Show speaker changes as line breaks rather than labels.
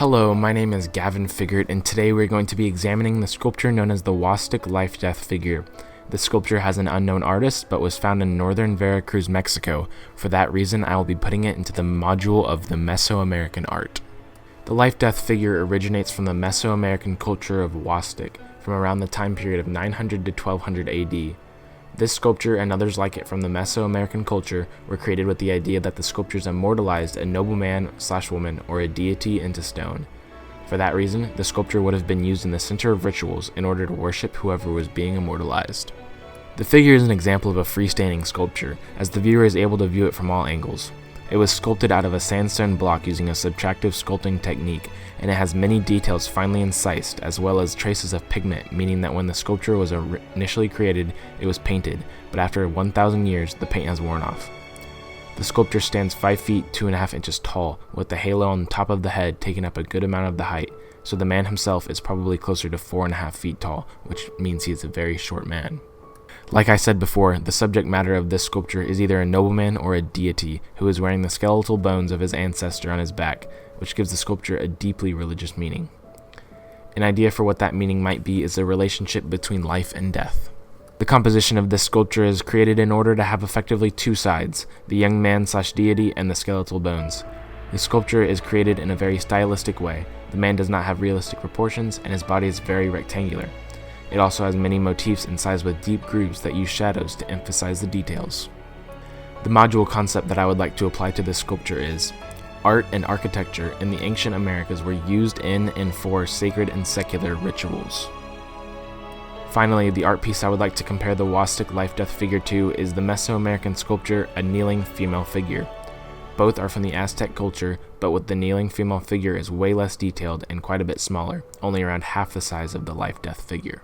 Hello, my name is Gavin Figert, and today we're going to be examining the sculpture known as the Huastec Life-Death figure. This sculpture has an unknown artist, but was found in northern Veracruz, Mexico. For that reason, I will be putting it into the module of the Mesoamerican art. The Life-Death figure originates from the Mesoamerican culture of Huastec, from around the time period of 900 to 1200 AD. This sculpture and others like it from the Mesoamerican culture were created with the idea that the sculptures immortalized a nobleman/woman or a deity into stone. For that reason, the sculpture would have been used in the center of rituals in order to worship whoever was being immortalized. The figure is an example of a freestanding sculpture, as the viewer is able to view it from all angles. It was sculpted out of a sandstone block using a subtractive sculpting technique, and it has many details finely incised, as well as traces of pigment, meaning that when the sculpture was initially created, it was painted, but after 1,000 years, the paint has worn off. The sculpture stands 5 feet 2.5 inches tall, with the halo on top of the head taking up a good amount of the height, so the man himself is probably closer to 4.5 feet tall, which means he is a very short man. Like I said before, the subject matter of this sculpture is either a nobleman or a deity who is wearing the skeletal bones of his ancestor on his back, which gives the sculpture a deeply religious meaning. An idea for what that meaning might be is the relationship between life and death. The composition of this sculpture is created in order to have effectively two sides, the young man/deity and the skeletal bones. The sculpture is created in a very stylistic way. The man does not have realistic proportions, and his body is very rectangular. It also has many motifs incised with deep grooves that use shadows to emphasize the details. The module concept that I would like to apply to this sculpture is: art and architecture in the ancient Americas were used in and for sacred and secular rituals. Finally, the art piece I would like to compare the Huastec Life-Death figure to is the Mesoamerican sculpture, a kneeling female figure. Both are from the Aztec culture, but with the kneeling female figure is way less detailed and quite a bit smaller, only around half the size of the Life-Death figure.